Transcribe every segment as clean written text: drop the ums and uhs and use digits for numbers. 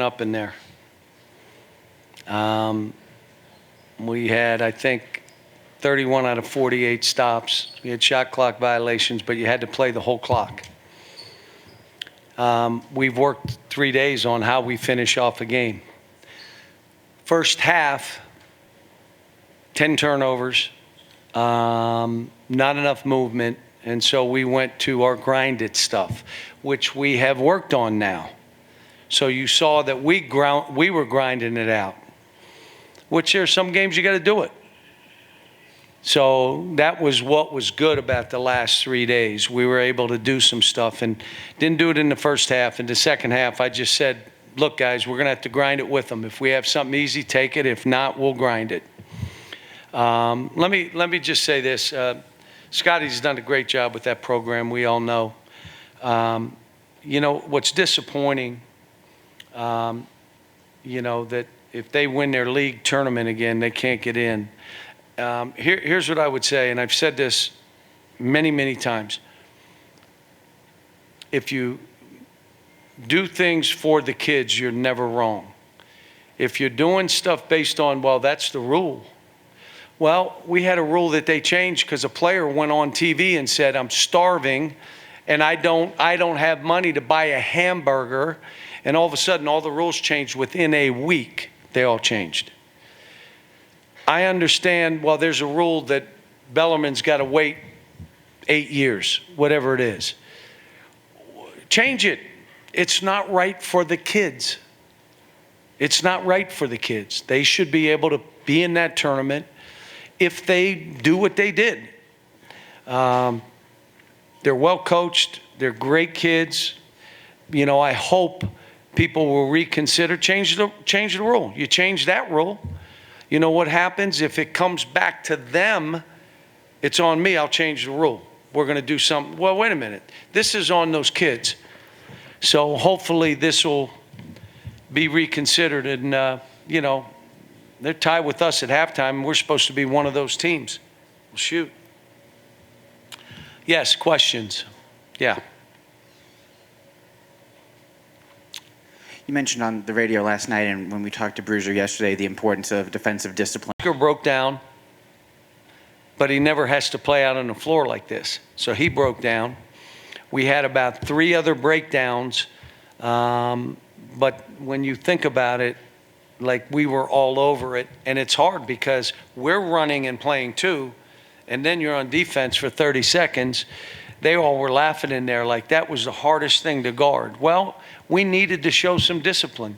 up in there. We had, I think, 31 out of 48 stops. We had shot clock violations, but you had to play the whole clock. We've worked 3 days on how we finish off a game. First half, 10 turnovers, not enough movement, and so we went to our grinded stuff, which we have worked on now. So you saw that we were grinding it out, which there's some games you got to do it. So that was what was good about the last 3 days. We were able to do some stuff and didn't do it in the first half. In the second half, I just said, look, guys, we're going to have to grind it with them. If we have something easy, take it. If not, we'll grind it. Let me just say this. Scotty's done a great job with that program, we all know. You know, what's disappointing, you know, that if they win their league tournament again, they can't get in. Here's what I would say, and I've said this many, many times. If you do things for the kids, you're never wrong. If you're doing stuff based on, well, that's the rule. Well, we had a rule that they changed because a player went on TV and said, I'm starving and I don't have money to buy a hamburger. And all of a sudden, all the rules changed within a week. They all changed. I understand, well, there's a rule that Bellarmine's got to wait 8 years, whatever it is. Change it. It's not right for the kids. It's not right for the kids. They should be able to be in that tournament if they do what they did. They're well coached. They're great kids. You know, I hope people will reconsider, change the rule. You change that rule. You know what happens? If it comes back to them, it's on me. I'll change the rule. We're going to do something. Well, wait a minute. This is on those kids. So hopefully this will be reconsidered. And, you know, they're tied with us at halftime, and we're supposed to be one of those teams. Well, shoot. Yes, questions. Yeah. You mentioned on the radio last night and when we talked to Bruiser yesterday the importance of defensive discipline. Broke down, but he never has to play out on the floor like this. So he broke down. We had about 3 other breakdowns, but when you think about it, like we were all over it, and it's hard because we're running and playing too, and then you're on defense for 30 seconds. They all were laughing in there like that was the hardest thing to guard. Well, we needed to show some discipline.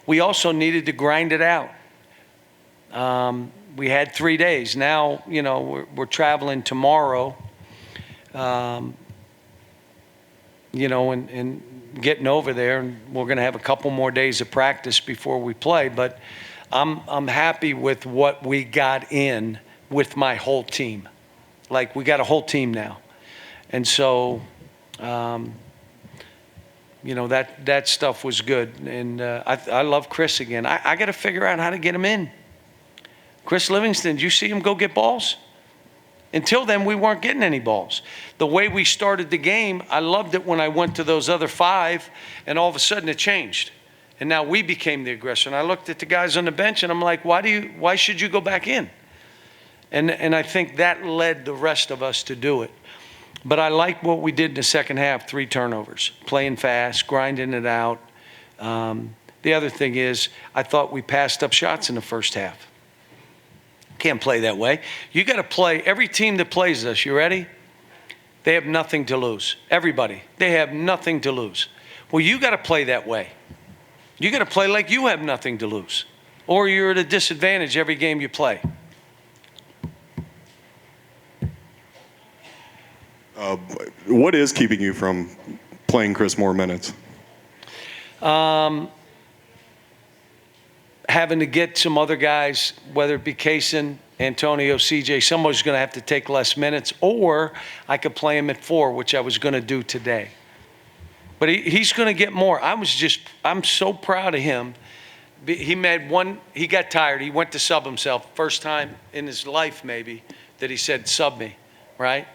We also needed to grind it out. We had 3 days. Now, you know, we're traveling tomorrow, you know, and getting over there, and we're going to have a couple more days of practice before we play. But I'm happy with what we got in with my whole team. Like, we got a whole team now. And so, you know, that stuff was good. And I love Chris again. I got to figure out how to get him in. Chris Livingston, did you see him go get balls? Until then, we weren't getting any balls. The way we started the game, I loved it when I went to those other 5, and all of a sudden it changed. And now we became the aggressor. And I looked at the guys on the bench, and I'm like, why should you go back in? And I think that led the rest of us to do it. But I like what we did in the second half, 3 turnovers, playing fast, grinding it out. The other thing is, I thought we passed up shots in the first half. Can't play that way. You got to play. Every team that plays us, you ready? They have nothing to lose. Everybody. They have nothing to lose. Well, you got to play that way. You got to play like you have nothing to lose, or you're at a disadvantage every game you play. What is keeping you from playing Chris more minutes? Having to get some other guys, whether it be Kaysen, Antonio, CJ, someone's going to have to take less minutes, or I could play him at 4, which I was going to do today. But he's going to get more. I'm so proud of him. He got tired. He went to sub himself. First time in his life maybe that he said, sub me, right?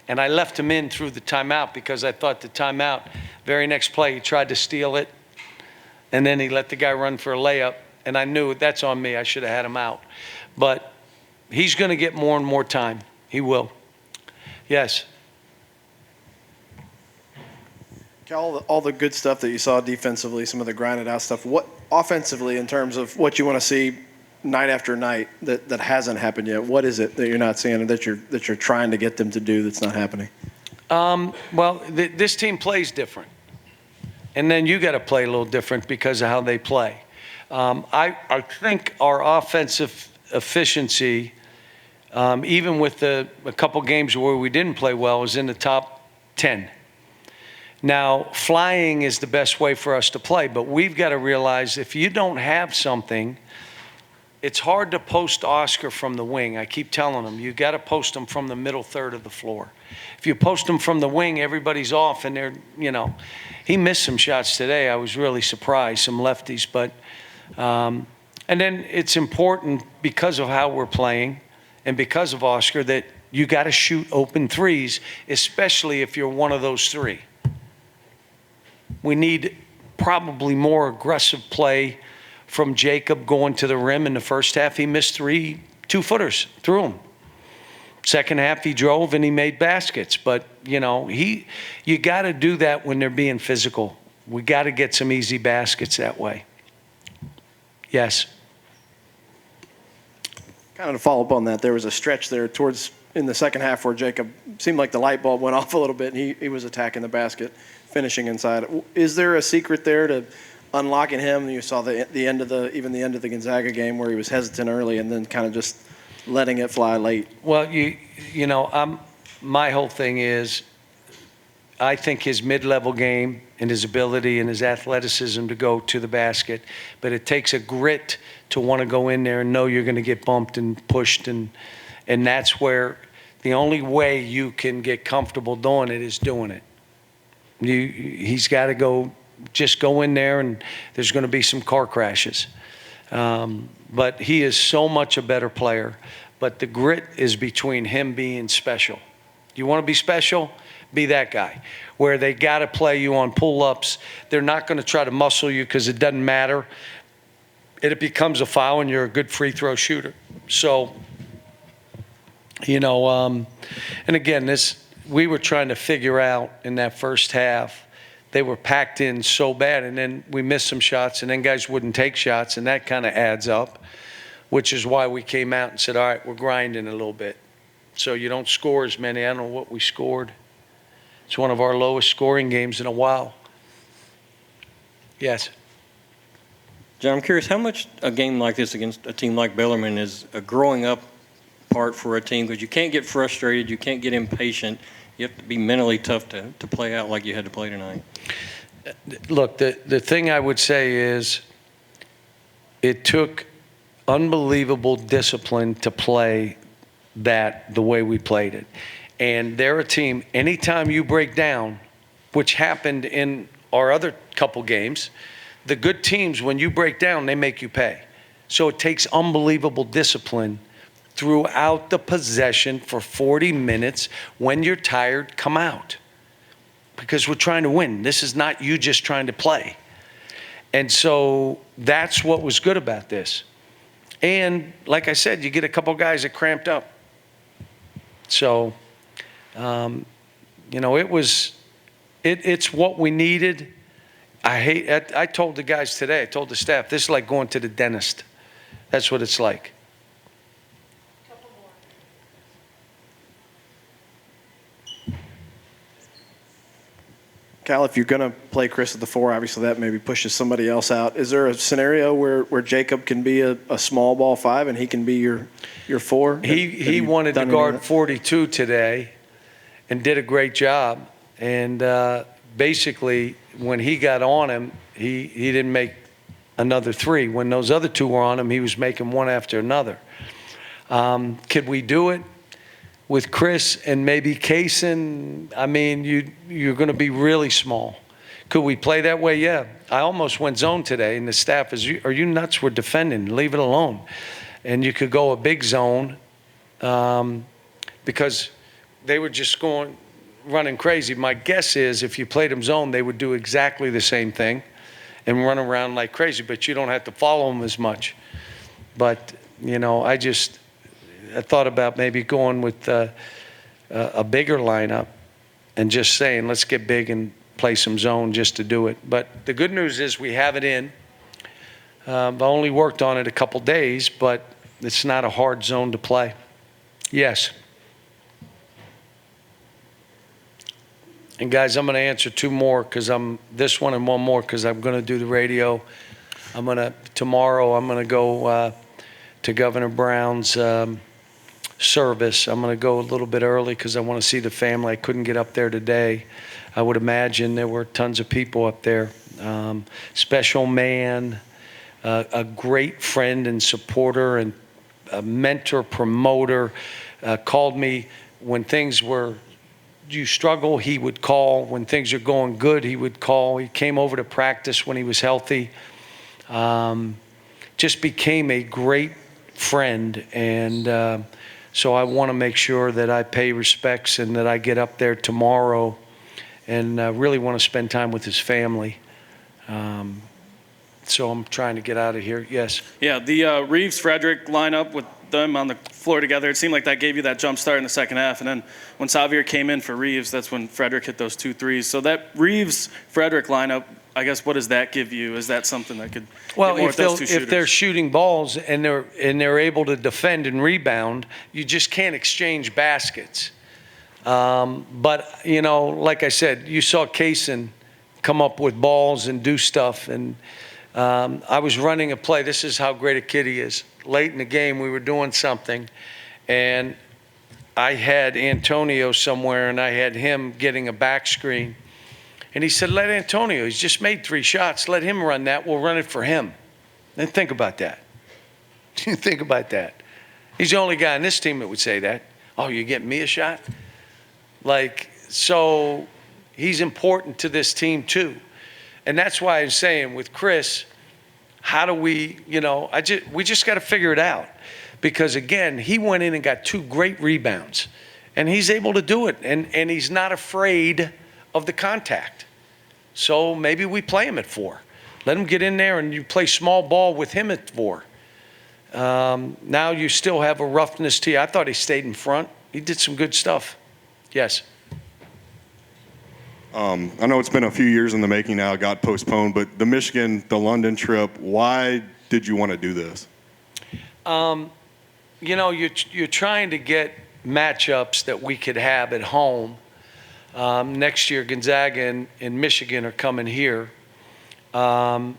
And I left him in through the timeout because I thought the timeout, very next play, he tried to steal it. and then he let the guy run for a layup, and I knew that's on me. I should have had him out. But he's going to get more and more time. He will. Yes. All the good stuff that you saw defensively, some of the grinded out stuff. What offensively, in terms of what you want to see night after night that hasn't happened yet? What is it that you're not seeing, that you're trying to get them to do that's not happening? Well, this team plays different, and then you got to play a little different because of how they play. I think our offensive efficiency, even with a couple games where we didn't play well, is in the top 10. Now, flying is the best way for us to play, but we've got to realize if you don't have something, it's hard to post Oscar from the wing. I keep telling them, you got to post them from the middle third of the floor. If you post them from the wing, everybody's off, and they're, he missed some shots today. I was really surprised, some lefties, but, and then it's important because of how we're playing and because of Oscar that you got to shoot open threes, especially if you're one of those three. We need probably more aggressive play from Jacob going to the rim. In the first half, he missed 3 2-footers through him. Second half, he drove and he made baskets. But, you got to do that when they're being physical. We got to get some easy baskets that way. Yes. Kind of to follow up on that, there was a stretch there in the second half where Jacob seemed like the light bulb went off a little bit, and he was attacking the basket, finishing inside. Is there a secret there to unlocking him? You saw the end of the Gonzaga game where he was hesitant early and then kind of just letting it fly late. Well, my whole thing is I think his mid-level game and his ability and his athleticism to go to the basket, but it takes a grit to want to go in there and know you're going to get bumped and pushed, and that's where the only way you can get comfortable doing it is doing it. He's got to just go in there, and there's going to be some car crashes. But he is so much a better player. But the grit is between him being special. You want to be special? Be that guy. Where they got to play you on pull-ups. They're not going to try to muscle you because it doesn't matter. It becomes a foul, and you're a good free throw shooter. So, and again, we were trying to figure out in that first half. They were packed in so bad, and then we missed some shots, and then guys wouldn't take shots, and that kind of adds up, which is why we came out and said, all right, we're grinding a little bit. So you don't score as many. I don't know what we scored. It's one of our lowest scoring games in a while. Yes. John, I'm curious how much a game like this against a team like Bellarmine is a growing up part for a team, because you can't get frustrated, you can't get impatient. You have to be mentally tough to play out like you had to play tonight. Look, the thing I would say is it took unbelievable discipline to play that the way we played it. And they're a team, anytime you break down, which happened in our other couple games, the good teams, when you break down, they make you pay. So it takes unbelievable discipline throughout the possession for 40 minutes. When you're tired, come out. Because we're trying to win. This is not you just trying to play. And so that's what was good about this. And like I said, you get a couple guys that cramped up. So, it's what we needed. I told the guys today, I told the staff, this is like going to the dentist. That's what it's like. Cal, if you're going to play Chris at the 4, obviously that maybe pushes somebody else out. Is there a scenario where Jacob can be a small ball 5 and he can be your 4? He wanted to guard 42 today and did a great job. And basically, when he got on him, he didn't make another 3. When those other 2 were on him, he was making one after another. Could we do it with Chris and maybe Kaysen? I mean, you're going to be really small. Could we play that way? Yeah. I almost went zone today, and the staff is, are you nuts? We're defending. Leave it alone. And you could go a big zone because they were just running crazy. My guess is if you played them zone, they would do exactly the same thing, and run around like crazy, but you don't have to follow them as much. But, I thought about maybe going with a bigger lineup and just saying, let's get big and play some zone just to do it. But the good news is we have it in. I've only worked on it a couple days, but it's not a hard zone to play. Yes. And guys, I'm going to answer two more this one and one more because I'm going to do the radio. Tomorrow I'm going to go to Governor Brown's service. I'm going to go a little bit early because I want to see the family. I couldn't get up there today. I would imagine there were tons of people up there. Special man, a great friend and supporter and a mentor, promoter, called me when things were, you struggle, he would call. When things are going good, he would call. He came over to practice when he was healthy. Just became a great friend. And so I want to make sure that I pay respects and that I get up there tomorrow and really want to spend time with his family. So I'm trying to get out of here. Yes. Yeah, the Reeves-Frederick lineup with them on the floor together, it seemed like that gave you that jump start in the second half. And then when Xavier came in for Reeves, that's when Frederick hit those 2 threes. So that Reeves-Frederick lineup, I guess, what does that give you? Is that something that could Well, get more if, with those two if shooters? they're shooting balls and they're able to defend and rebound, you just can't exchange baskets. But like I said, you saw Kaysen come up with balls and do stuff. And I was running a play. This is how great a kid he is. Late in the game, we were doing something, and I had Antonio somewhere, and I had him getting a back screen. And he said, let Antonio, he's just made 3 shots. Let him run that. We'll run it for him. And think about that. Think about that. He's the only guy on this team that would say that. Oh, you're getting me a shot? So he's important to this team too. And that's why I'm saying with Chris, how do we, we just got to figure it out. Because again, he went in and got 2 great rebounds. And he's able to do it. And he's not afraid of the contact. So maybe we play him at 4. Let him get in there and you play small ball with him at 4. Now you still have a roughness to you. I thought he stayed in front. He did some good stuff. Yes. I know it's been a few years in the making now. It got postponed, but the London trip, why did you want to do this? You're trying to get matchups that we could have at home. Next year, Gonzaga and Michigan are coming here. And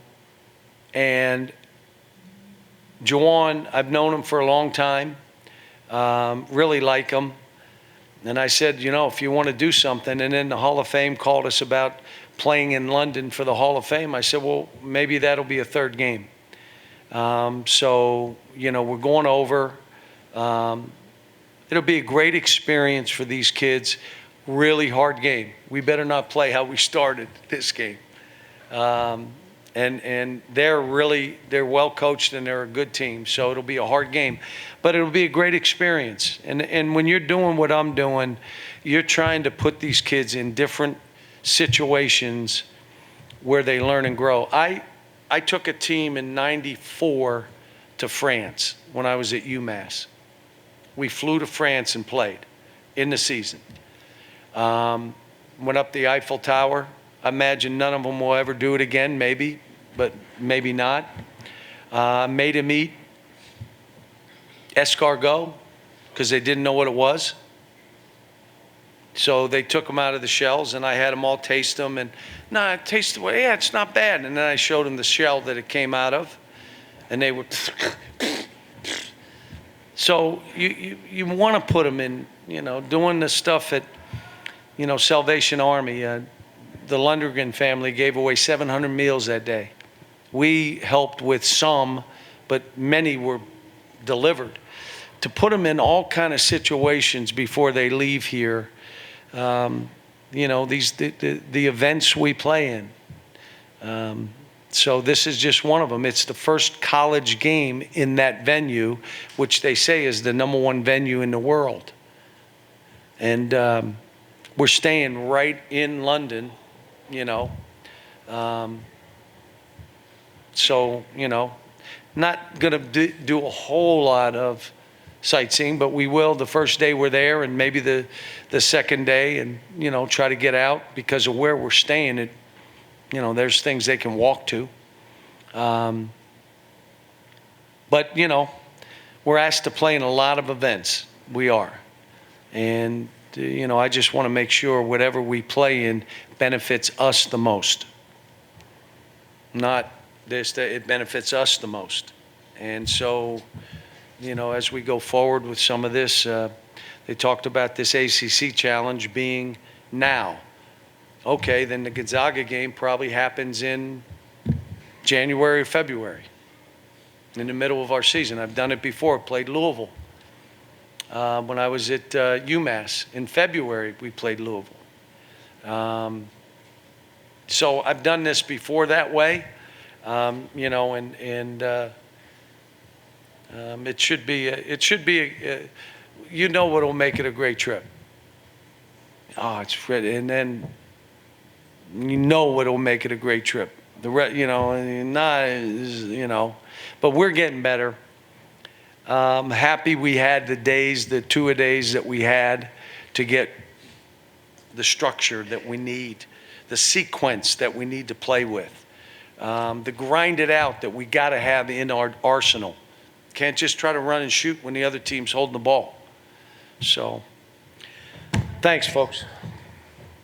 Juwan, I've known him for a long time. Really like him. And I said, if you want to do something, and then the Hall of Fame called us about playing in London for the Hall of Fame. I said, well, maybe that'll be a 3rd game. So, we're going over. It'll be a great experience for these kids. Really hard game. We better not play how we started this game. And they're well coached and they're a good team. So it'll be a hard game, but it'll be a great experience. And when you're doing what I'm doing, you're trying to put these kids in different situations where they learn and grow. I took a team in '94 to France when I was at UMass. We flew to France and played in the season. Went up the Eiffel Tower. I imagine none of them will ever do it again, maybe, but maybe not. Made him eat escargot because they didn't know what it was. So they took them out of the shells, and I had them all taste them. And I tasted, well, yeah, it's not bad. And then I showed them the shell that it came out of, and they were. So you want to put them in, doing the stuff at, Salvation Army. The Lundgren family gave away 700 meals that day. We helped with some, but many were delivered. To put them in all kind of situations before they leave here, the events we play in. So this is just one of them. It's the first college game in that venue, which they say is the #1 venue in the world. And we're staying right in London, So, not going to do a whole lot of sightseeing, but we will the first day we're there and maybe the second day, and, try to get out because of where we're staying. There's things they can walk to. But, we're asked to play in a lot of events. We are. And, I just want to make sure whatever we play in benefits us the most. Not this, that it benefits us the most. And so, as we go forward with some of this, they talked about this ACC challenge being now. Okay, then the Gonzaga game probably happens in January or February, in the middle of our season. I've done it before, played Louisville. When I was at UMass in February, we played Louisville. So I've done this before that way, and it should be what will make it a great trip. Oh, it's pretty, and then what will make it a great trip. But we're getting better. Happy we had the two-a-days that we had to get the structure that we need, the sequence that we need to play with, the grind it out that we got to have in our arsenal. Can't just try to run and shoot when the other team's holding the ball. So, thanks, folks.